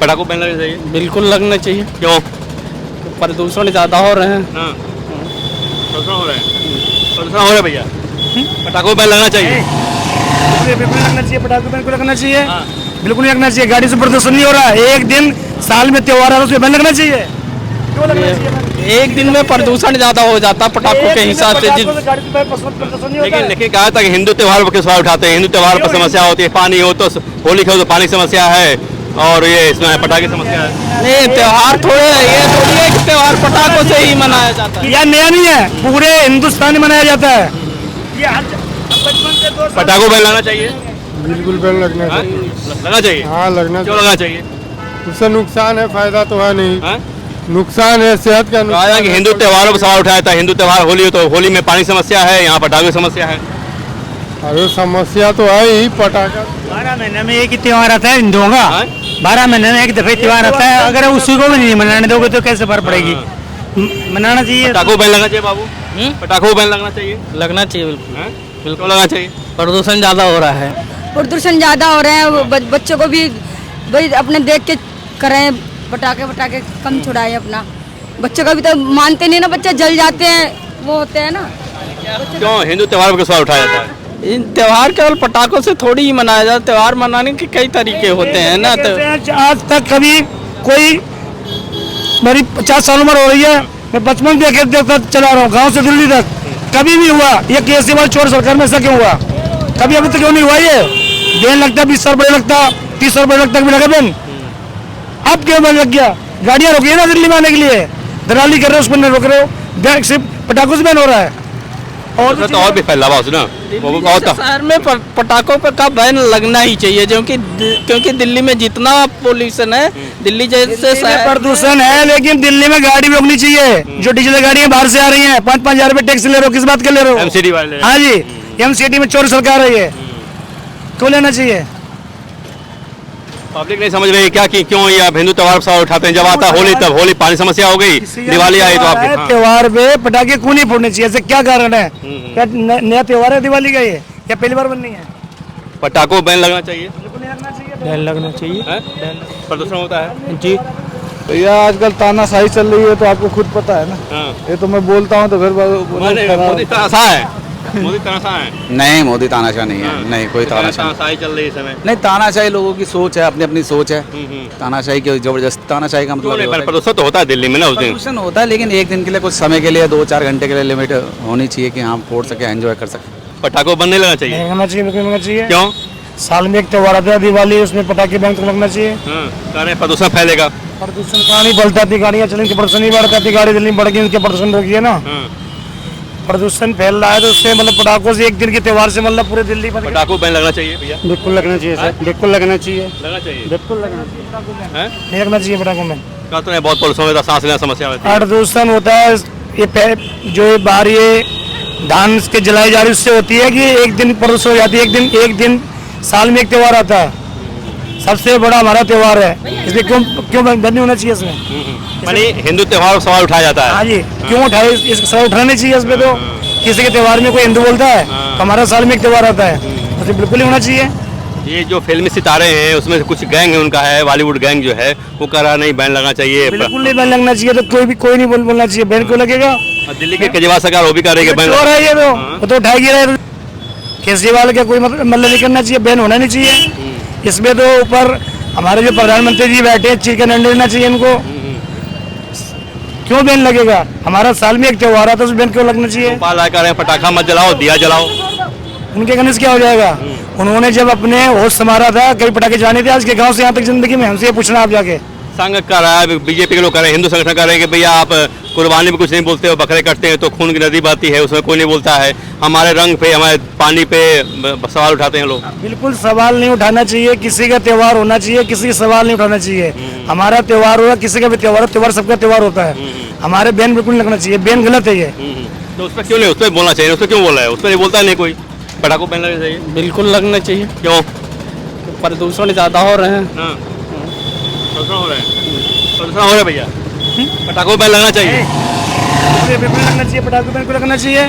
पटाखों बैन लगना चाहिए? बिल्कुल लगना चाहिए। क्यों? प्रदूषण ज़्यादा हो रहे हैं। हाँ, प्रदूषण हो रहा है, प्रदूषण हो रहा है भैया। पटाखों बैन लगना चाहिए? बिल्कुल लगना चाहिए, पटाखों बैन लगना चाहिए। हाँ। बिल्कुल नहीं लगना चाहिए, गाड़ी से प्रदूषण नहीं हो रहा है। एक दिन साल में त्योहार है, उसमें बैन लगना चाहिए। क्यों लगना चाहिए? एक दिन में प्रदूषण ज़्यादा हो जाता है पटाखों के हिसाब से। लेकिन कहा था कि हिंदू त्योहार पर सवाल उठाते हैं, हिंदू त्योहार पर समस्या होती है, पानी हो तो होली खेलो तो पानी की समस्या है, और ये इसमें पटाखे की समस्या है। नहीं, त्योहार थोड़े ये थोड़ी है कि त्योहार पटाखों से ही मनाया जाता है। यह नया नहीं है, पूरे हिंदुस्तान में मनाया जाता है। पटाखों बैन लगना चाहिए? बिल्कुल बैन लगना चाहिए। लगना चाहिए? हाँ लगना क्यों लगना चाहिए? उससे नुकसान है, फायदा तो है नहीं। हाँ? नुकसान है, सेहत का कहा था कि हिंदू त्योहारों पर सवाल उठाया था, हिंदू त्योहार होली हो तो होली में पानी समस्या है, यहाँ पटाखों की समस्या है। अरे समस्या तो है ही, पटाखा 12 महीने में एक ही त्योहार आता है हिंदुओं का। हाँ? 12 महीने में एक दफे त्योहार आता है, अगर उसी को भी नहीं मनाने दोगे तो कैसे फर्क पड़ेगी? मनाना चाहिए। पटाखों बैन लगना चाहिए बाबू? पटाखों बैन लगना चाहिए? लगना चाहिए बिल्कुल। हाँ? बिल्कुल लगना चाहिए। प्रदूषण ज़्यादा हो रहा है। प्रदूषण ज़्यादा हो रहे हैं, बच्चों को भी भाई अपने देख के करें, पटाखे कम छुड़ाएं अपना। बच्चों का भी तो मानते नहीं ना, बच्चे जल जाते हैं, वो होते हैं ना। क्यों हिंदू त्योहार पर सवाल उठाया जाता है? इन त्योहार केवल पटाखों से थोड़ी ही मनाया जाता है। त्योहार मनाने के कई तरीके होते हैं ना। तो आज तक कभी कोई, मेरी 50 साल उम्र हो रही है, मैं बचपन से देखता चला रहा हूँ, गांव से दिल्ली तक कभी नहीं हुआ ये केजरीवाल चोर सरकार में। ऐसा क्यों हुआ? कभी अभी तक क्यों नहीं हुआ? ये बैन लगता 20 साल पहले लगता, 30 साल पहले लगता भी लगा बैन, अब क्यों बैन लग गया? गाड़ियां रोकी है ना दिल्ली में आने के लिए, दलाली कर रहे हो, उस पर नहीं रोक रहे हो, सिर्फ पटाखों से बैन हो रहा है। और भी फैला हुआ ना बहुत शहर में पटाखों पर का बैन लगना ही चाहिए, क्योंकि दिल्ली में जितना पोल्यूशन है, दिल्ली जैसे प्रदूषण है, लेकिन दिल्ली में गाड़ी भी रोकनी चाहिए। जो डीजल गाड़ियां बाहर से आ रही हैं, 5-5 हजार रुपए टैक्स ले रहे हो, किस बात के ले रहे हो? एमसीडी वाले। हाँ जी, एमसीडी में चोर सरकार है, ये क्यों लेना चाहिए? पब्लिक नहीं समझ रही क्या कि क्यों ये आप हिंदू त्योहार पर सवाल उठाते हैं? जब आता होली तब होली पानी समस्या हो गई, दिवाली आई तो आपके त्योहार पे पटाखे क्यों नहीं फोड़ने चाहिए? ऐसे क्या कारण है? क्या नया त्योहार है दिवाली का? ये क्या पहली बार बननी है? पटाखों बैन लगना चाहिए? बैन लगना चाहिए। प्रदूषण होता है जी। भैया आजकल तानाशाही चल रही है, तो आपको खुद पता है ना। ये तो मैं बोलता हूँ तो फिर मोदी तानाशाह है, मोदी तानाशाह है। नहीं, मोदी तानाशाह नहीं है। नहीं, कोई तानाशाही चल रही है इस समय। नहीं, तानाशाही लोगों की सोच है, अपनी अपनी सोच है। तानाशाही की जबरदस्त, तानाशाही का मतलब प्रदूषण तो होता है दिल्ली में ना, उस दिन प्रदूषण होता है, लेकिन एक दिन के लिए, कुछ समय के लिए, 2-4 घंटे के लिए लिमिट होनी चाहिए कि हाँ फोड़ सके, एंजॉय कर सके। पटाखों बंद नहीं लगना चाहिए? लगना चाहिए, बिल्कुल लगना चाहिए। क्यों? साल में एक त्योहार आता है दिवाली, उसमें पटाखे बैन तो लगना चाहिए। प्रदूषण फैलेगा। प्रदूषण कहाँ नहीं बढ़ता थी, गाड़ियाँ चलेंगी, प्रदूषण नहीं बढ़ता थी, गाड़ी दिल्ली में बढ़ गई, उसके प्रदूषण रोकी है ना। प्रदूषण फैल रहा है, तो उससे मतलब पटाखों से, एक दिन के त्योहार से मतलब पूरे दिल्ली पर पटाखों बैन लगना चाहिए भैया? बिल्कुल लगना चाहिए सर, बिल्कुल लगना चाहिए, लगना चाहिए, बिल्कुल लगना चाहिए। नहीं लगना चाहिए पटाखों में। कहते हैं बहुत प्रदूषण होता है, सांस लेना समस्या होती है। प्रदूषण होता है, ये जो बाहर ये धान के जलाई जा रही उससे होती है कि एक दिन प्रदूषण हो जाती है। एक दिन साल में एक त्योहार आता है, सबसे बड़ा हमारा त्योहार है, इसलिए क्यों बंद नहीं होना चाहिए इसमें? मानी हिंदू त्योहार पर सवाल उठाया जाता है। हाँ जी, क्यों उठाए? इस सवाल उठाने चाहिए इसमें। तो किसी के त्योहार में कोई हिंदू बोलता है तो हमारा साल में एक त्योहार आता है, तो बिल्कुल ही होना चाहिए। ये जो फिल्मी सितारे हैं उसमें से कुछ गैंग है, उनका है बॉलीवुड गैंग जो है, वो कह रहा नहीं बैन लगना चाहिए। बिल्कुल नहीं बैन लगना चाहिए, तो कोई नहीं बोलना चाहिए। बैन क्यों लगेगा? दिल्ली के केजरीवाल सरकार वो भी कह रही है बैन है, ये तो उठाएगी रहे। केजरीवाल का कोई मतलब नहीं करना चाहिए, बैन होना नहीं चाहिए। इसमें तो ऊपर हमारे जो प्रधानमंत्री जी बैठे, चिकन अंडे लेना चाहिए इनको। क्यों बैन लगेगा? हमारा साल में एक त्योहार आता है, तो बैन क्यों लगना चाहिए? पटाखा मत जलाओ, दिया जलाओ। उनके गणेश क्या हो जाएगा? उन्होंने जब अपने होश संभाला था, कई पटाखे जाने थे आज के गांव से यहाँ तक जिंदगी में, हमसे पूछना आप जाके। संघ कर रहा है, बीजेपी के लोग कर रहे हैं, हिंदू संगठन कर रहे हैं कि भैया आप कुर्बानी में कुछ नहीं बोलते हो, बकरे कटते हैं तो खून की नदी बहती है, उसमें कोई नहीं बोलता है। हमारे रंग पे, हमारे पानी पे सवाल उठाते हैं लोग। बिल्कुल सवाल नहीं उठाना चाहिए, किसी का त्योहार होना चाहिए, किसी का सवाल नहीं उठाना चाहिए। हमारा त्योहार होगा, किसी का भी त्योहार हो, त्योहार सबका त्योहार होता है। हमारे बैन बिल्कुल नहीं लगना चाहिए, बैन गलत है ये। तो उस पर क्यों नहीं, उस पर बोलना चाहिए, उस पर क्यों बोल रहा है? उस पर नहीं बोलता नहीं कोई। पटाखों बैन लगना चाहिए? बिल्कुल लगना चाहिए। क्यों? प्रदूषण ज़्यादा हो रहे हैं। प्रदूषण हो रहा है, प्रदूषण हो रहा है भैया। पटाखों बैन लगना चाहिए? बिल्कुल लगना चाहिए, पटाखों बैन लगना चाहिए।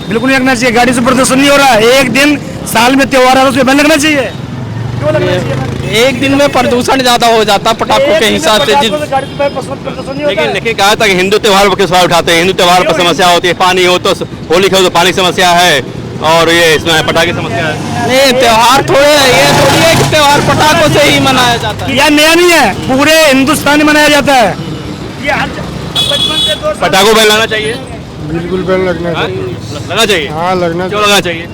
बिल्कुल नहीं लगना चाहिए, गाड़ी से प्रदूषण नहीं हो रहा है। एक दिन साल में त्योहार है, उसमें बैन लगना चाहिए। क्यों लगना चाहिए? एक दिन में प्रदूषण ज्यादा हो जाता पटाखों के हिसाब से। गाड़ी से प्रदूषण नहीं होता है। लेकिन कहा था कि हिंदू त्योहार पर सवाल उठाते हैं, हिंदू त्योहार पर समस्या होती है, पानी हो तो होली खेलो तो पानी समस्या है और ये इसमें पटाखे समस्या है। नहीं, त्योहार थोड़े ये थोड़ी है कि त्योहार पटाखों से ही मनाया जाता है। यह नया नहीं है, पूरे हिंदुस्तान में मनाया जाता है। ये बचपन से 2 साल पटाखों बैन लगना चाहिए। बिल्कुल बैन लगना हाँ? चाहिए। लगना चाहिए। हाँ लगना क्यों लगना चाहिए?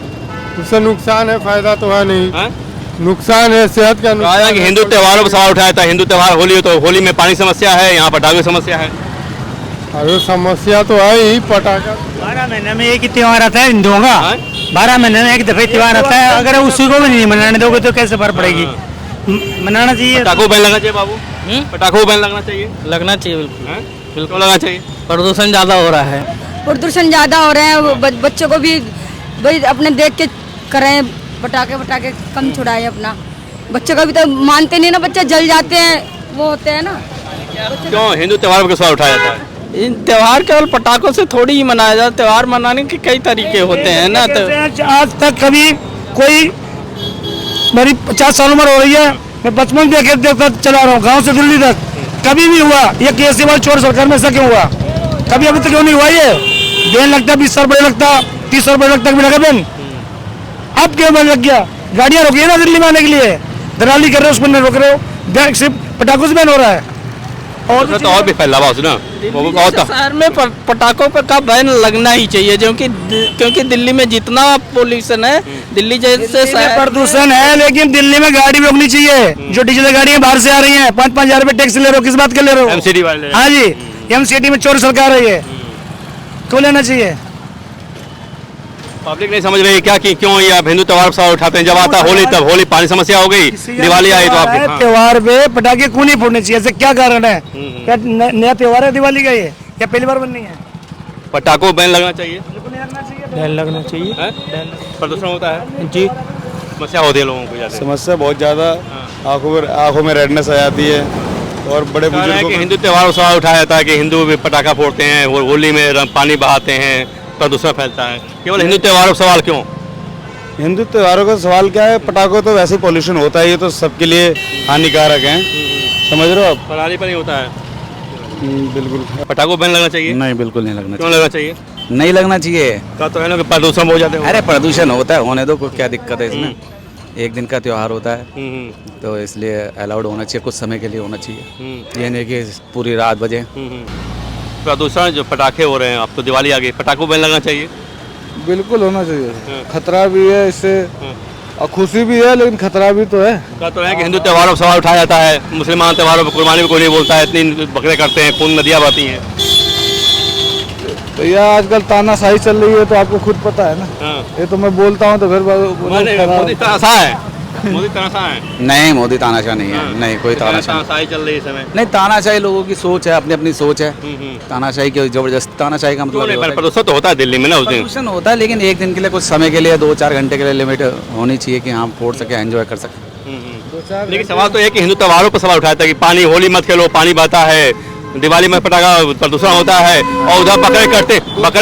उससे नुकसान है, फायदा तो है नहीं। हाँ? नुकसान है, सेहत का कहा नुकसान था कि हिंदू त्योहारों पर सवाल उठाया था, हिंदू त्योहार होली हो तो होली में पानी समस्या है, यहाँ पटाखों की समस्या है। अरे समस्या तो है ही, पटाखा 12 महीने में एक ही त्योहार आता है हिंदुओं का। हाँ? 12 महीने में एक दफे त्योहार आता है, अगर उसी को भी नहीं मनाने दोगे तो कैसे फर्क पड़ेगी? मनाना चाहिए। पटाखों बैन लगना चाहिए बाबू। पटाखों बैन लगना चाहिए। लगना चाहिए बिल्कुल। हाँ? बिल्कुल लगना चाहिए। प्रदूषण ज्यादा हो रहा है। प्रदूषण ज़्यादा हो रहे हैं, बच्चों को भी भाई अपने देख के करें, पटाखे कम छुड़ाएं अपना। बच्चों का भी तो मानते नहीं ना, बच्चे जल जाते हैं, वो होते हैं ना। क्यों हिंदू त्योहार पर सवाल उठाया जाता है? इन त्योहार केवल पटाखों से थोड़ी ही मनाया जाता। त्योहार मनाने के कई तरीके होते हैं ना। तो आज तक कभी कोई, मेरी 50 साल उम्र हो रही है, मैं बचपन से देखता चला रहा हूँ, गांव से दिल्ली तक कभी नहीं हुआ ये केजरीवाल चोर सरकार में ऐसा क्यों हुआ? कभी अभी तक क्यों नहीं हुआ? ये बैन लगता 20 रुपये लगता, 30 रुपये लगता भी लगा बैन। अब क्यों बैन लग गया? गाड़ियाँ रोकी है ना दिल्ली में आने के लिए, दलाली कर रहे हो, उस पर नहीं रोक रहे हो। बैन सिर्फ पटाखों से बैन हो रहा है। और भी फैला हुआ ना जैसे शहर में पटाखों पर का बैन लगना ही चाहिए, क्योंकि दिल्ली में जितना पोल्यूशन है, दिल्ली जैसे शहर प्रदूषण है, लेकिन दिल्ली में गाड़ी रोकनी चाहिए। जो डीजल गाड़ियां बाहर से आ रही हैं, 5-5 हजार रुपए टैक्स ले रहे हो, किस बात के ले रहे हो? एमसीडी वाले। हाँ जी, एमसीडी में चोर सरकार है ये, क्यों लेना चाहिए? पब्लिक नहीं समझ रही क्या कि क्यों ये आप हिंदू त्योहार पर सवाल उठाते हैं? जब आता होली तब होली पानी समस्या हो गई, दिवाली आई तो आपके हाँ। त्योहार पे पटाखे क्यों नहीं फोड़ने चाहिए? ऐसे क्या कारण है? क्या नया त्योहार है दिवाली का? ये क्या पहली बार बननी है? पटाखों बैन लगना चाहिए। बैन लगना चाहिए। हैं? प्रदूषण होता है जी, समस्या होती है लोगों को ज्यादा। समस्या बहुत ज़्यादा, आंखों में रेडनेस आ जाती है और बड़े कह रहे हैं बुजुर्गों कि को हिंदू त्योहार पर सवाल उठाया जाता है कि हिंदू भी पटाखा फोड़ते हैं, होली में पानी बहाते हैं, प्रदूषण फैलता है। केवल हिंदू त्योहारों पर सवाल क्यों? हिंदू त्योहारों का सवाल क्या है? पटाखों तो वैसे ही पॉल्यूशन होता है, ये तो सबके लिए हानिकारक है, समझ रहे हो आप? पराली पर नहीं होता है। बिल्कुल पटाखों बैन लगना चाहिए। नहीं बिल्कुल नहीं लगना क्यों लगना चाहिए? चाहिए, नहीं लगना चाहिए। का तो है ना कि प्रदूषण हो जाते हैं। अरे प्रदूषण होता है, होने दो, कोई क्या दिक्कत है इसमें? एक दिन का त्योहार होता है तो इसलिए अलाउड होना चाहिए, कुछ समय के लिए होना चाहिए, ये नहीं कि पूरी रात बजे। प्रदूषण जो पटाखे हो रहे हैं, अब तो दिवाली आ गई, पटाखों बैन लगना चाहिए। बिल्कुल होना चाहिए। खतरा भी है इससे और खुशी भी है, लेकिन खतरा भी तो है। का तो है कि हिंदू त्योहारों पर सवाल उठाया जाता है, मुसलमान त्योहारों पर कुर्बानी भी कोई नहीं बोलता है, इतनी बकरे करते हैं, खून नदियाँ बहती हैं। तो यह आजकल तानाशाही चल रही है, तो आपको खुद पता है ना। हाँ। ये तो मैं बोलता हूँ तो घर मोदी तानाशाह है, मोदी तानाशाह है। नहीं मोदी तानाशाह नहीं है, नहीं कोई तानाशाह तानाशाही चल रही है इस समय। नहीं। तानाशाही लोगों की सोच है, अपनी अपनी सोच है। तानाशाही की जबरदस्त, तानाशाही का क्यों मतलब नहीं? ये होता है कि प्रदूषण तो होता है दिल्ली में ना उस दिन। प्रदूषण होता है, लेकिन एक दिन के लिए, कुछ समय के लिए, 2-4 घंटे के लिए लिमिट होनी चाहिए कि हाँ फोड़ सके, एंजॉय कर सके। लेकिन सवाल तो है कि हिंदू त्योहारों पर सवाल उठाया था कि पानी होली मत खेलो, पानी बहता है, दिवाली में पटाखा प्रदूषण होता है, और उधर बकरे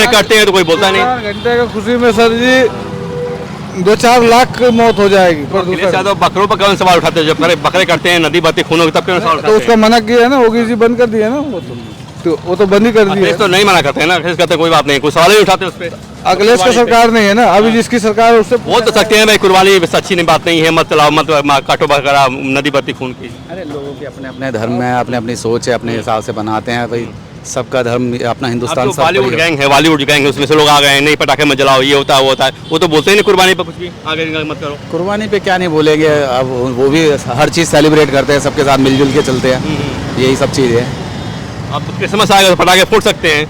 कटते हैं तो कोई बोलता नहीं। 4 घंटे का खुशी में सर जी 2-4 लाख मौत हो जाएगी अखिलेश यादव बकरों पर कौन सवाल उठाते हैं? जब बकरे कटते हैं, नदी बहती खून होगी, तब क्यों सवाल तो उठाते उसका हैं? मना किया है ना, होगी जी बंद कर दिया ना, वो तो बंद ही कर दिया अखिलेश है। तो नहीं मना करते हैं ना, अखिलेश कहते हैं कोई बात नहीं, कोई सवाल ही उठाते उस पर। अखिलेश का सरकार नहीं है ना, अभी जिसकी सरकार है उससे बोल तो सकते हैं भाई कुर्बानी सच्ची बात नहीं है, मत चलाओ, मत काटो बकरा, नदी बहती खून की। अरे लोगों के अपने अपने धर्म है, अपने अपनी सोच है, अपने हिसाब से बनाते हैं भाई, सबका धर्म अपना अब हिंदुस्तान जो सब बॉलीवुड बढ़िया। गैंग है, बॉलीवुड गैंग है, उसमें से लोग आ गए हैं, नहीं पटाखे मत जलाओ, ये होता है वो होता है, वो तो बोलते ही नहीं कुर्बानी पर कुछ भी, आगे मत करो। कुर्बानी पे क्या नहीं बोलेंगे, अब वो भी हर चीज़ सेलिब्रेट करते हैं, सबके साथ मिलजुल के चलते हैं, यही सब चीज़ है। अब क्रिसमस आएगा तो पटाखे फूट सकते हैं,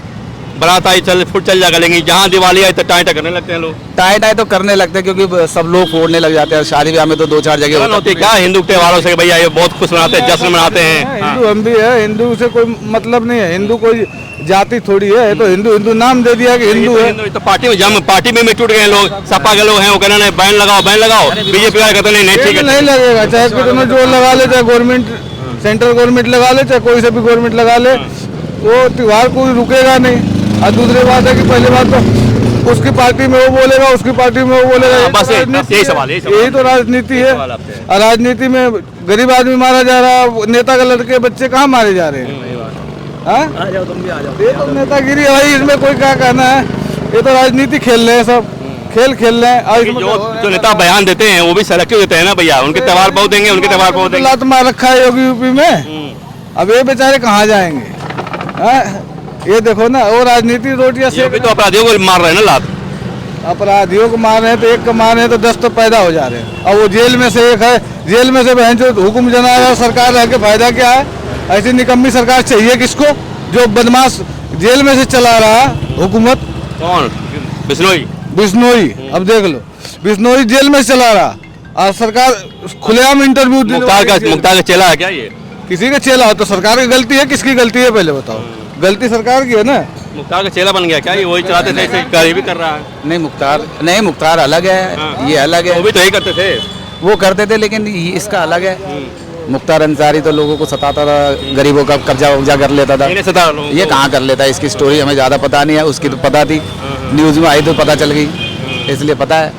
बारात आई चल जाएगा, लेकिन जहाँ दिवाली आई तो टाई करने लगते हैं लोग। टाई तो करने लगते हैं, क्योंकि सब लोग फोड़ने लग जाते हैं। शादी ब्याह में तो 2-4 जगह जलन होती है क्या हिंदू त्योहारों से? भैया ये बहुत खुश मनाते हैं, जश्न मनाते हैं। हिंदू हम भी है, हिंदू से कोई मतलब नहीं है, हिंदू कोई जाति थोड़ी है, तो हिंदू नाम दे दिया कि हिंदू है। तो पार्टी में टूट गए लोग, सपा के लोग हैं, वो कहना नहीं बैन लगाओ, बीजेपी वाले कहते नहीं ठीक है, नहीं लगेगा, चाहे कितना जोर लगा ले, चाहे गवर्नमेंट, सेंट्रल गवर्नमेंट लगा ले, चाहे कोई से भी गवर्नमेंट लगा ले, वो त्योहार कोई रुकेगा नहीं। और दूसरी बात है कि पहली बात तो उसकी पार्टी में वो बोलेगा, उसकी पार्टी में वो बोलेगा। हाँ, बस यही सवाल है, यही तो राजनीति है। सवाल आपसे। और राजनीति में गरीब आदमी मारा जा रहा है, नेता के लड़के बच्चे कहाँ मारे जा रहे हैं? हाँ? ये तो नेतागिरी है भाई, इसमें कोई क्या कहना है? ये तो राजनीति खेल रहे हैं, सब खेल रहे हैं। और इसमें जो नेता बयान देते हैं वो भी सेलेक्टिव देते हैं ना भैया, उनके त्यौहार बहुत देंगे, उनके त्यौहार बहुत देंगे। लात मार रखा है योगी यूपी में, अब ये बेचारे कहाँ जाएंगे? हाँ? ये देखो ना, वो राजनीति रोटियां ये भी तो अपराधियों को मार रहे हैं ना लात। अपराधियों को मार रहे हैं तो एक को मार रहे हैं तो 10 तो पैदा हो जा रहे हैं। और वो जेल में से एक है, जेल में से बहन जो हुक्म जना है, सरकार रह के फायदा क्या है? ऐसी निकम्मी सरकार चाहिए किसको, जो बदमाश जेल में से चला रहा हुकूमत। कौन? बिश्नोई। अब देख लो, बिश्नोई जेल में चला रहा और सरकार खुलेआम इंटरव्यू। मुख्तार का चेला है क्या ये? किसी का चेला हो तो सरकार की गलती है, किसकी गलती है पहले बताओ? गलती सरकार की है ना। मुख्तार का चेला बन गया क्या ये? वही चलाते थे, ऐसे कार्य भी कर रहा है। नहीं मुख्तार अलग है, ये अलग है। वो भी तो यही करते थे। वो करते थे लेकिन इसका अलग है। मुख्तार अंसारी तो लोगों को सताता था, गरीबों का कब्जा कर लेता था। ये कहाँ कर लेता है? इसकी स्टोरी हमें ज़्यादा पता नहीं है, उसकी तो पता थी, न्यूज़ में आई तो पता चल गई, इसलिए पता है।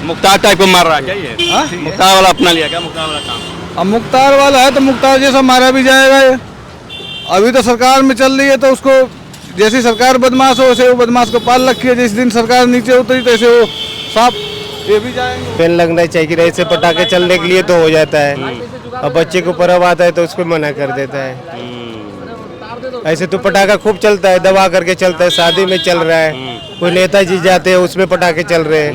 मुख्तार टाइप को मार रहा है क्या ये? मुख्तार वाला अपना लिया क्या? मुख्तार वाला काम अब मुख्तार वाला है तो मुख्तार जैसा मारा भी जाएगा ये। अभी तो सरकार में चल रही है तो उसको जैसी सरकार बदमाश हो वैसे वो बदमाश को पाल रखी है। जिस दिन सरकार नीचे उतरी तो ऐसे वो साफ ये भी जाएंगे। बैन लगना चाहिए, ऐसे पटाखे चलने के लिए तो हो जाता है, और बच्चे को पर्व आता है तो उसको मना कर देता है। ऐसे तो पटाखा खूब चलता है, दबा करके चलता है, शादी में चल रहा है, कोई नेताजी जाते हैं उसमें पटाखे चल रहे हैं,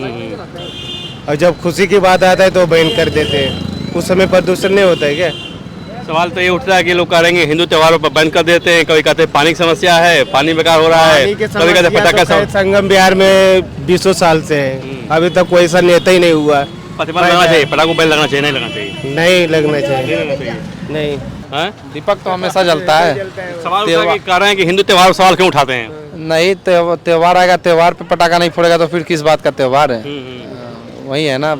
और जब खुशी की बात आता है तो बैन कर देते हैं। उस समय प्रदूषण नहीं होता है क्या? सवाल तो ये उठता है कि लोग कह रहे हैं हिंदू त्योहारों पर बैन कर देते हैं, कभी कहते हैं पानी की समस्या है, पानी बेकार हो रहा है, कभी कहते हैं पटाखा संगम बिहार में 20 साल से है, अभी तक कोई ऐसा नेता ही नहीं हुआ। प्रतिबंध लगना चाहिए, पटाखों बैन लगना चाहिए, नहीं लगना चाहिए? नहीं लगना चाहिए, नहीं। हाँ? दीपक तो हमेशा जलता है। सवाल उठता है कि कह रहे हैं कि हिंदू त्योहार सवाल क्यों उठाते हैं? नहीं, त्योहार आएगा, त्योहार पे पटाखा नहीं फोड़ेगा तो फिर किस बात का त्योहार है? वही है ना,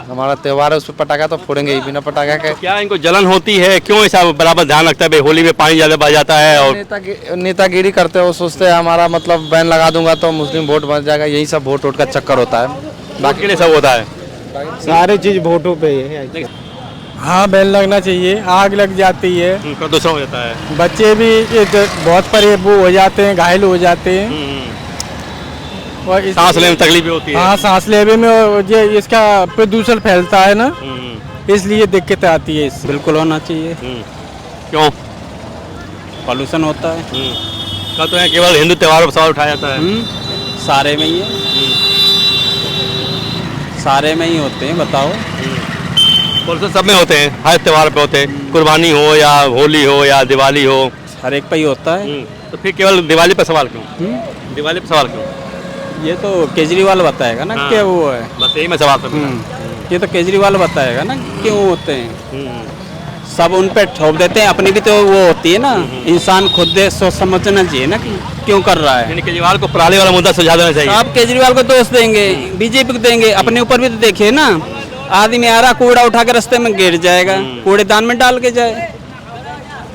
हमारा त्योहार है, उस पर पटाखा तो फोड़ेंगे ही, बिना पटाखा के। क्या इनको जलन होती है? क्यों ऐसा बराबर ध्यान रखता है? होली में पानी ज्यादा बह जाता है और नेतागिरी करते हो, सोचते हैं हमारा मतलब बैन लगा दूंगा तो मुस्लिम वोट बन जाएगा, यही सब वोट का चक्कर होता है। बाकी के लिए सब होता है, सारे चीज वोटों पे है। हाँ बैन लगना चाहिए, आग लग जाती है, प्रदूषण हो जाता है, बच्चे भी बहुत वो हो जाते हैं, घायल हो जाते हैं, और सांस लेने में तकलीफ भी होती है। हाँ, सांस लेने में ये इसका प्रदूषण फैलता है ना, इसलिए दिक्कत आती है। बिल्कुल होना चाहिए। क्यों? पॉल्यूशन होता है। कहते हैं केवल हिंदू त्योहारों पर सवाल उठाया जाता है। सारे में ही है, सारे में ही होते हैं, बताओ। पॉल्यूशन सब में होते हैं, हर त्योहार पे होते हैं, कुर्बानी हो या होली हो या दिवाली हो, हर एक पे ही होता है। तो फिर केवल दिवाली पर सवाल क्यों? दिवाली पर सवाल क्यों? ये तो केजरीवाल बताएगा ना क्या वो है। बस यही मैं सवाल कर ये तो केजरीवाल बताएगा ना क्यों होते हैं। सब उन पे ठोक देते हैं, अपनी भी तो वो होती है ना, इंसान खुद सोच समझना चाहिए ना कि क्यों कर रहा है। केजरीवाल को पराली वाला मुद्दा सुझा देना चाहिए। आप केजरीवाल को दोष देंगे, बीजेपी को देंगे, अपने ऊपर भी तो देखिए ना। आदमी आ रहा, कूड़ा उठा के रास्ते में गिर जाएगा, कूड़ेदान में डाल के जाए,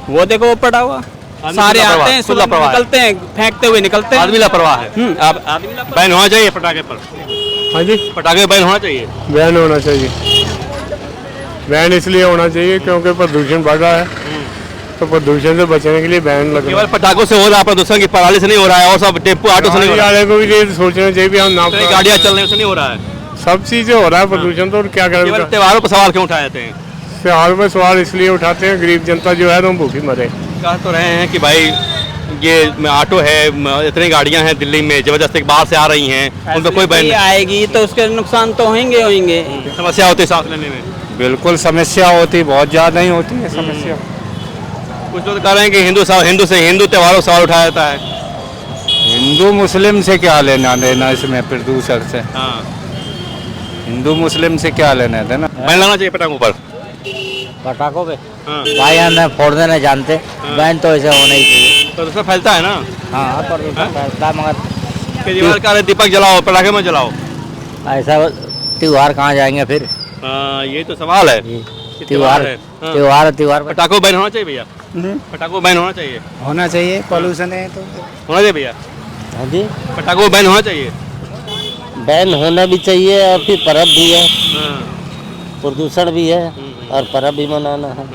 वो देखो वो पड़ा हुआ। सारे आते हैं, सुलह निकलते हैं, फेंकते हुए निकलते हैं। आदमी लापरवाह है। बैन होना चाहिए पटाखे पर। हाँ जी, पटाखे बैन होना चाहिए। बैन होना चाहिए। बैन इसलिए होना चाहिए क्योंकि प्रदूषण बढ़ रहा है, तो प्रदूषण से बचने के लिए बैन लगा। केवल पटाखों से हो रहा है प्रदूषण, की पराली से नहीं हो रहा है, और सब टेम्पो ऑटो से नहीं हो रहा है। को भी ये सोचना चाहिए भी हम ना गाड़ियाँ चलने से नहीं हो रहा है, सब चीजें हो रहा है प्रदूषण, तो क्या करें। केवल त्योहारों पर सवाल क्यों उठाए जाते हैं? त्योहार में सवाल इसलिए उठाते हैं, गरीब जनता जो है तो भूखी मरे। कह तो रहे हैं कि भाई ये ऑटो है, इतनी गाड़ियां हैं दिल्ली में, जबरदस्ती बाहर से आ रही हैं, उन पर कोई बैन आएगी तो उसके नुकसान तो होंगे। समस्या होती है सांस लेने में। बिल्कुल समस्या होती, बहुत ज्यादा ही होती है समस्या। कुछ लोग कह रहे हैं कि हिंदू त्योहारों सवाल उठाया जाता है। हिंदू मुस्लिम से क्या लेना देना इसमें प्रदूषण से? हाँ, हिंदू मुस्लिम से क्या लेना देना? बैन लगना चाहिए पटाखों पर। पटाखों पे हाँ, भाई हम फोड़ने नहीं जानते, बैन तो ऐसे होना ही चाहिए। प्रदूषण फैलता है ना। हाँ प्रदूषण फैलता है, मगर केजरीवाल कह रहे दीपक जलाओ, पटाखे में जलाओ। ऐसा त्योहार कहाँ जाएंगे फिर? हाँ, ये तो सवाल है। त्योहार है। हाँ। त्योहार पटाखों बैन होना चाहिए भैया। पटाखों बैन होना चाहिए। होना चाहिए, पॉल्यूशन है तो होना चाहिए भैया। हाँ जी, पटाखों बैन होना चाहिए। बैन होना भी चाहिए और फिर पर्व भी है, प्रदूषण भी है और पर्व भी मनाना है।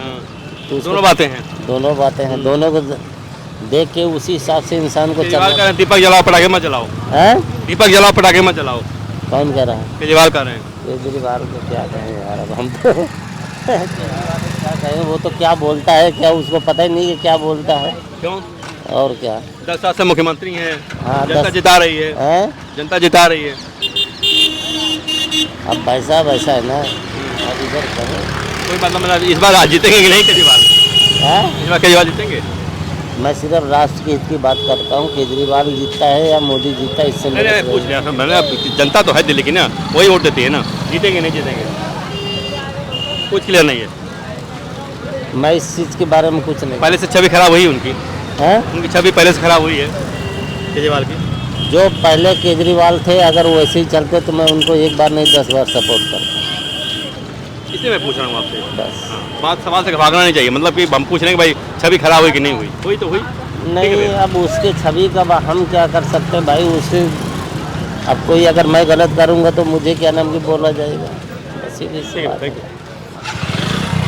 तो उसको- दोनों बातें हैं। दोनों बातें हैं, दोनों को देख के उसी हिसाब से इंसान को केजरीवाल कह चलना रहे हैं दीपक जलाओ पटाखे मत जलाओ, है। दीपक जलाओ पटाखे मत जलाओ, कौन कह रहा है? केजरीवाल कह रहे हैं। केजरीवाल को क्या कहें यार, अब हम तो केजरीवाल को क्या कहें, वो तो क्या बोलता है, क्या उसको पता ही नहीं कि क्या बोलता है। क्यों? और क्या 10 साल से मुख्यमंत्री हैं, हाँ, जनता 10 जिता रही है, है। जनता जिता रही है। अब वैसा वैसा है ना, अब इधर करो कोई मतलब इस बार जीतेंगे कि नहीं केजरीवाल? है। इस बार केजरीवाल जीतेंगे? मैं सिर्फ राष्ट्र के हित की बात करता हूँ, केजरीवाल जीतता है या मोदी जीतता है इससे नहीं मेरा नहीं पूछ लिया सर मैंने, जनता तो है दिल्ली की ना, वही वोट देती है ना, जीतेंगे नहीं जीतेंगे कुछ क्लियर नहीं है। मैं इस चीज़ के बारे में कुछ नहीं पहले से छवि खराब हुई उनकी, है। उनकी छवि पहले से खराब हुई है केजरीवाल की। जो पहले केजरीवाल थे अगर वो ऐसे ही चलते तो मैं उनको एक बार नहीं 10 बार सपोर्ट करता। इसलिए मैं पूछ रहा हूँ आपसे, बस बात सवाल से भागना नहीं चाहिए, मतलब कि हम पूछ रहे हैं कि भाई छवि खराब हुई कि नहीं हुई, हुई तो हुई। नहीं, अब उसके छवि का हम क्या कर सकते हैं भाई, उससे अब कोई अगर मैं गलत करूँगा तो मुझे क्या नाम की बोला जाएगा, बस ये ठीक है, थैंक यू।